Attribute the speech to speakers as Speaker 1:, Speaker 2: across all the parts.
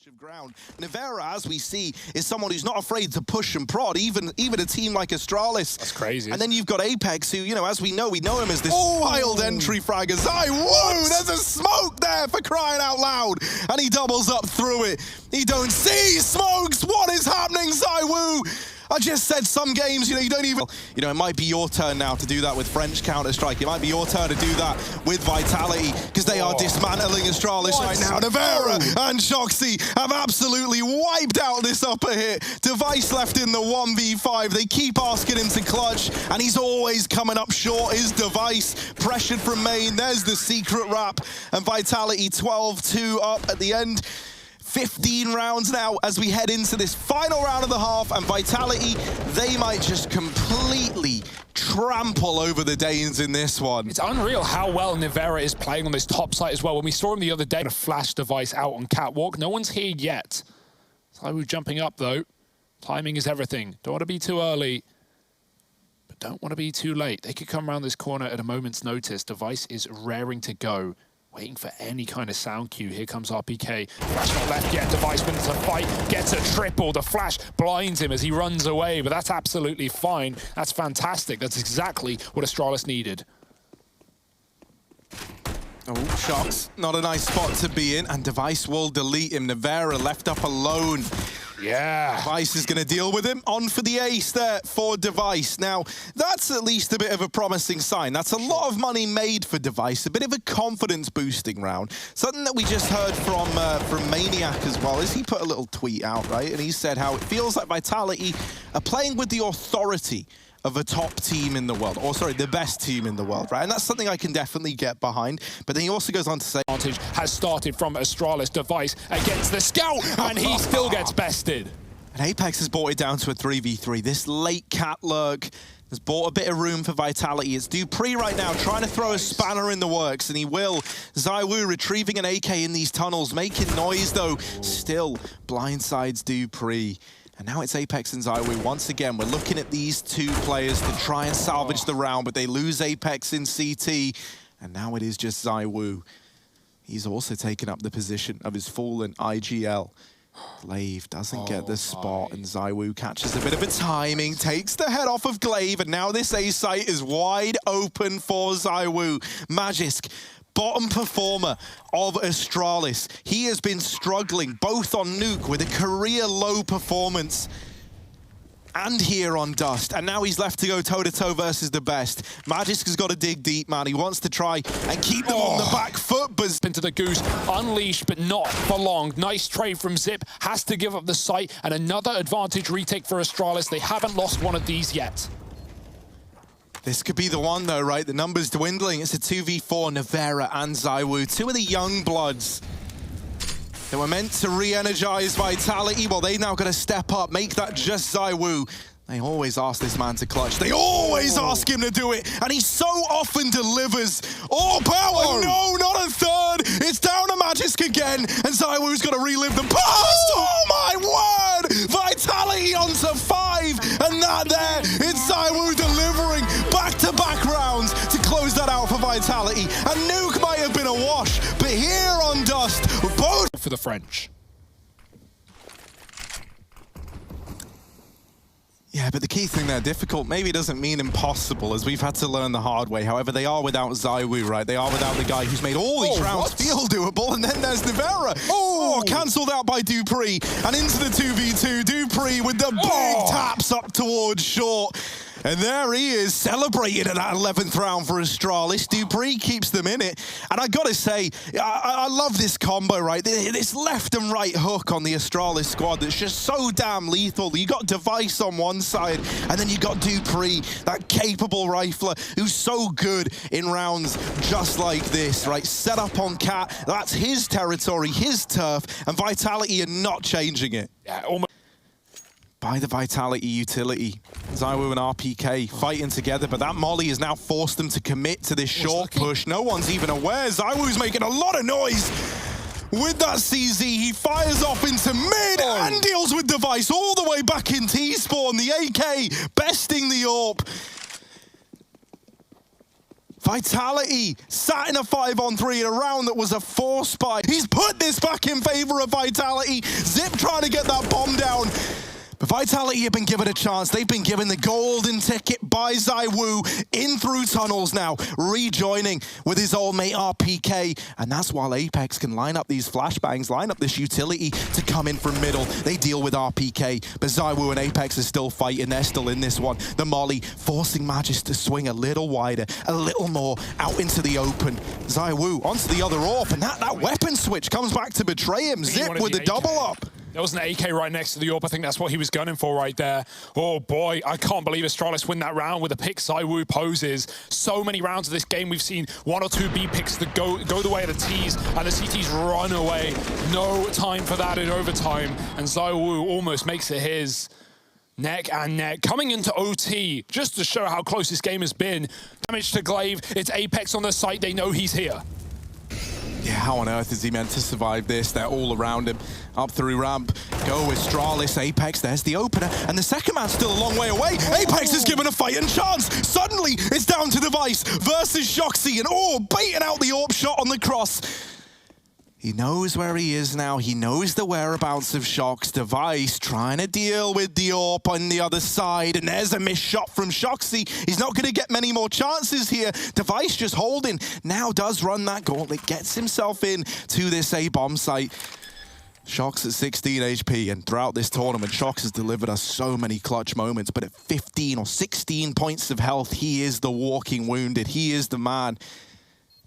Speaker 1: of ground. Nevera, as we see, is someone who's not afraid to push and prod, even a team like Astralis.
Speaker 2: That's crazy.
Speaker 1: And then you've got Apex, who, you know, as we know him as this wild entry fragger. Zywoo! There's a smoke there, for crying out loud! And he doubles up through it. He don't see smokes! What is happening, Zywoo? I just said some games, you know, you don't even... You know, it might be your turn now to do that with French Counter-Strike. It might be your turn to do that with Vitality, because they are dismantling Astralis right now. Nevera and shox have absolutely wiped out this upper hit. Device left in the 1v5. They keep asking him to clutch, and he's always coming up short. His Device pressured from main. There's the secret wrap, and Vitality 12-2 up at the end. 15 rounds now as we head into this final round of the half, and Vitality, they might just completely trample over the Danes in this one.
Speaker 2: It's unreal how well Nevera is playing on this top site as well. When we saw him the other day, a flash Device out on Catwalk. No one's here yet. Zywoo jumping up though. Timing is everything. Don't want to be too early, but don't want to be too late. They could come around this corner at a moment's notice. Device is raring to go, waiting for any kind of sound cue. Here comes RPK. Flash not left yet. Device wins the fight, gets a triple. The flash blinds him as he runs away, but that's absolutely fine. That's fantastic. That's exactly what Astralis needed.
Speaker 1: Oh, shox. Not a nice spot to be in, and Device will delete him. Nevera left up alone.
Speaker 2: Yeah.
Speaker 1: Device is going to deal with him. On for the ace there for Device. Now, that's at least a bit of a promising sign. That's a lot of money made for Device. A bit of a confidence-boosting round. Something that we just heard from Maniac as well is he put a little tweet out, right? And he said how it feels like Vitality are playing with the authority of a top team in the world, or sorry, the best team in the world, right? And that's something I can definitely get behind. But then he also goes on to say,
Speaker 2: advantage has started from Astralis. Device against the scout, and he still gets bested.
Speaker 1: And Apex has brought it down to a 3v3. This late cat lurk has bought a bit of room for Vitality. It's Dupree right now trying to throw a spanner in the works, and he will. Zywoo retrieving an AK in these tunnels, making noise though. Still blindsides Dupree. And now it's Apex and Zywoo. Once again, we're looking at these two players to try and salvage the round, but they lose Apex in CT, and now it is just Zywoo. He's also taken up the position of his fallen IGL. Glaive doesn't get the spot, and Zywoo catches a bit of a timing, takes the head off of Glaive, and now this A site is wide open for Zywoo. Magisk, bottom performer of Astralis. He has been struggling both on Nuke with a career low performance and here on Dust, and now he's left to go toe-to-toe versus the best. Magisk has got to dig deep, man. He wants to try and keep them on the back foot, but
Speaker 2: into the goose, unleashed, but not for long. Nice trade from Zip, has to give up the site, and another advantage retake for Astralis. They haven't lost one of these yet.
Speaker 1: This could be the one though, right? The numbers dwindling. It's a 2v4, Nevera and Zywoo. Two of the young bloods that were meant to re-energize Vitality. Well, they now got to step up, make that just Zywoo. They always ask this man to clutch. They always ask him to do it, and he so often delivers. Oh, power! No, not a third! It's down to Magisk again, and Zywoo's got to relive the past! Oh my word! Vitality onto 5, and that there, it's Zywoo delivering back-to-back rounds to close that out for Vitality. And Nuke might have been a wash, but here on Dust, both
Speaker 2: for the French.
Speaker 1: Yeah, but the key thing there, difficult, maybe doesn't mean impossible, as we've had to learn the hard way. However, they are without Zywoo, right? They are without the guy who's made all these rounds feel doable, and then there's Nevera. Oh, cancelled out by Dupree, and into the 2v2. Dupree with the big taps up towards short. And there he is, celebrating at that 11th round for Astralis. Dupree keeps them in it. And I gotta say, I love this combo, right? This left and right hook on the Astralis squad that's just so damn lethal. You got Device on one side, and then you got Dupree, that capable rifler who's so good in rounds just like this, right? Set up on Cat, that's his territory, his turf, and Vitality are not changing it.
Speaker 2: Yeah, almost.
Speaker 1: By the Vitality utility. Zywoo and RPK fighting together, but that molly has now forced them to commit to this short push. No one's even aware. Zywoo's making a lot of noise with that CZ. He fires off into mid and deals with Device all the way back in T-spawn. The AK besting the AWP. Vitality sat in a 5-on-3 in a round that was a 4-spy. He's put this back in favor of Vitality. Zip trying to get that bomb down. But Vitality have been given a chance. They've been given the golden ticket by Zywoo in through tunnels now, rejoining with his old mate RPK. And that's while Apex can line up these flashbangs, line up this utility to come in from middle. They deal with RPK, but Zywoo and Apex are still fighting. They're still in this one. The molly forcing Magis to swing a little wider, a little more out into the open. Zywoo onto the other AWP, and that weapon switch comes back to betray him. Zip with the double up.
Speaker 2: There was an AK right next to the AWP. I think that's what he was gunning for right there. Oh boy, I can't believe Astralis win that round with the pick Zywoo poses. So many rounds of this game, we've seen 1 or 2 B picks that go the way of the Ts, and the CTs run away. No time for that in overtime, and Zywoo almost makes it his. Neck and neck, coming into OT, just to show how close this game has been. Damage to Glaive, it's Apex on the site, they know he's here.
Speaker 1: Yeah, how on earth is he meant to survive this? They're all around him. Up through ramp. Go with Astralis. Apex, there's the opener. And the second man's still a long way away. Apex is given a fighting chance. Suddenly, it's down to Device versus shoxy. And baiting out the AWP shot on the cross. He knows where he is now. He knows the whereabouts of shox. Device trying to deal with the AWP on the other side. And there's a missed shot from shoxy. He's not going to get many more chances here. Device just holding. Now does run that gauntlet. Gets himself in to this A-bomb site. shox at 16 HP. And throughout this tournament, shox has delivered us so many clutch moments. But at 15 or 16 points of health, he is the walking wounded. He is the man.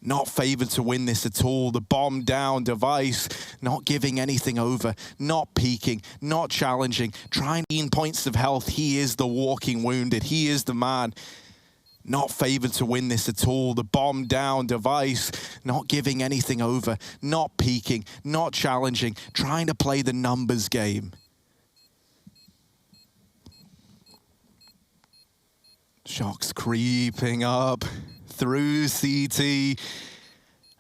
Speaker 1: Not favored to win this at all. The bomb down, Device not giving anything over, not peeking, not challenging, trying 18 points of health. He is the walking wounded. He is the man. Not favored to win this at all. The bomb down, Device not giving anything over, not peeking, not challenging, trying to play the numbers game. shox creeping up through CT.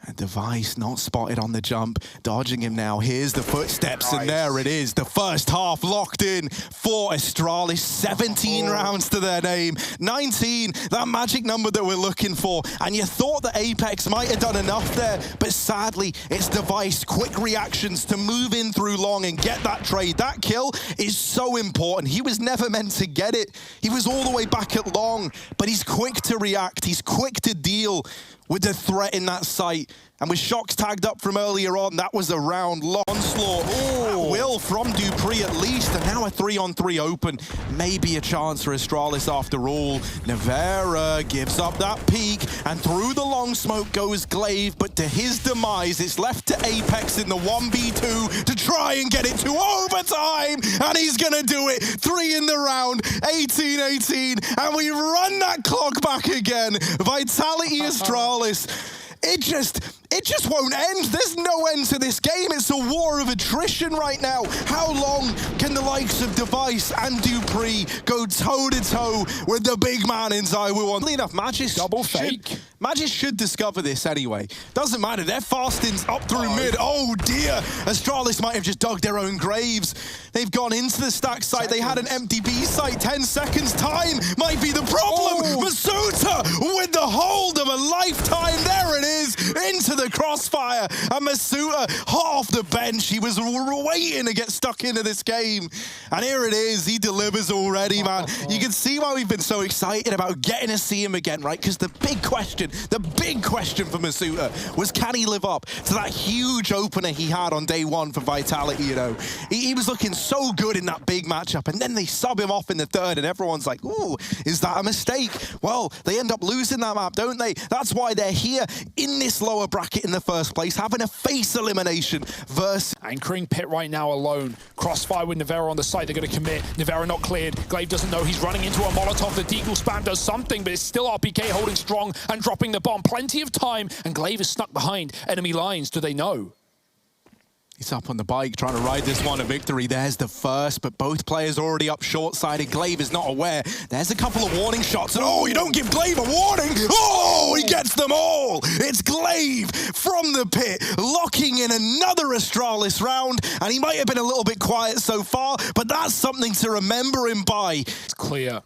Speaker 1: And Device not spotted on the jump, dodging him now. Here's the footsteps, and there it is. The first half locked in for Astralis. 17 rounds to their name. 19, that magic number that we're looking for. And you thought that Apex might have done enough there, but sadly, it's Device. Quick reactions to move in through long and get that trade. That kill is so important. He was never meant to get it. He was all the way back at long, but he's quick to react. He's quick to deal with the threat in that site. And with shox tagged up from earlier on, that was a round onslaught. Will from dupreeh at least, and now a 3-on-3 open. Maybe a chance for Astralis after all. Nevera gives up that peak, and through the long smoke goes Glaive, but to his demise, it's left to Apex in the 1v2 to try and get it to overtime, and he's gonna do it. 3 in the round, 18-18, and we run that clock back again. Vitality Astralis. It just won't end. There's no end to this game. It's a war of attrition right now. How long can the likes of Device and dupreeh go toe-to-toe with the big man in Zywoo? Oddly enough, Magis should discover this anyway. Doesn't matter. They're fasting up through mid. Oh, dear. Astralis might have just dug their own graves. They've gone into the stack site. They had an empty B site. 10 seconds. Time might be the problem. Masuta with the hold of a lifetime. There it is. Into the crossfire, and Masuta hot off the bench. He was waiting to get stuck into this game, and here it is. He delivers already, man. You can see why we've been so excited about getting to see him again, right? Because the big question for Masuta was, can he live up to that huge opener he had on day one for Vitality? You know, he was looking so good in that big matchup, and then they sub him off in the third, and everyone's like, "Ooh, is that a mistake?" Well, they end up losing that map, don't they? That's why they're here in this lower bracket in the first place, having a face elimination versus...
Speaker 2: Anchoring pit right now alone. Crossfire with Nevera on the site. They're going to commit. Nevera not cleared. Glaive doesn't know. He's running into a Molotov. The deagle spam does something, but it's still RPK holding strong and dropping the bomb. Plenty of time, and Glaive is stuck behind enemy lines. Do they know?
Speaker 1: He's up on the bike, trying to ride this one to victory. There's the first, but both players already up short-sided. Glaive is not aware. There's a couple of warning shots, and you don't give Glaive a warning! He gets them all! It's Glaive from the pit, locking in another Astralis round, and he might have been a little bit quiet so far, but that's something to remember him by.
Speaker 2: It's clear.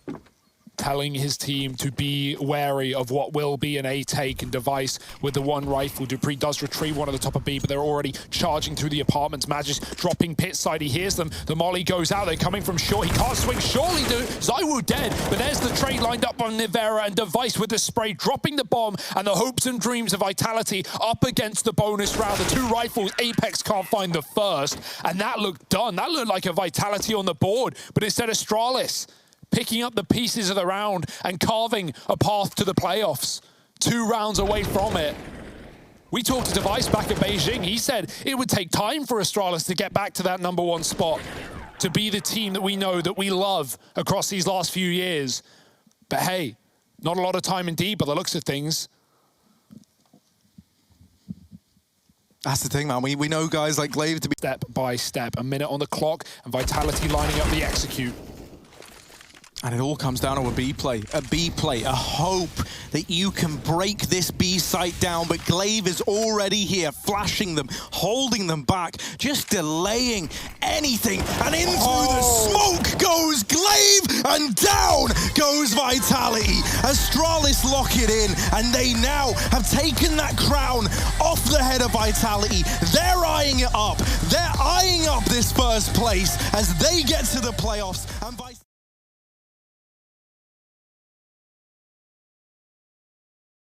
Speaker 2: telling his team to be wary of what will be an A take, and Device with the one rifle. Dupree does retrieve one at the top of B, but they're already charging through the apartments. Magic dropping pit side, he hears them. The molly goes out, they're coming from short. He can't swing, surely Zywoo dead, but there's the trade lined up on Nivera, and Device with the spray, dropping the bomb, and the hopes and dreams of Vitality up against the bonus round. The two rifles, Apex can't find the first, and that looked done. That looked like a Vitality on the board, but instead Astralis picking up the pieces of the round and carving a path to the playoffs. 2 rounds away from it. We talked to Device back at Beijing. He said it would take time for Astralis to get back to that #1 spot, to be the team that we know, that we love across these last few years. But hey, not a lot of time indeed by the looks of things.
Speaker 1: That's the thing, man. We know guys like Glaive to be...
Speaker 2: Step by step, a minute on the clock, and Vitality lining up the execute.
Speaker 1: And it all comes down to a B play, a hope that you can break this B site down, but Glaive is already here, flashing them, holding them back, just delaying anything, and in through the smoke goes Glaive, and down goes Vitality. Astralis lock it in, and they now have taken that crown off the head of Vitality. They're eyeing it up. They're eyeing up this first place as they get to the playoffs, and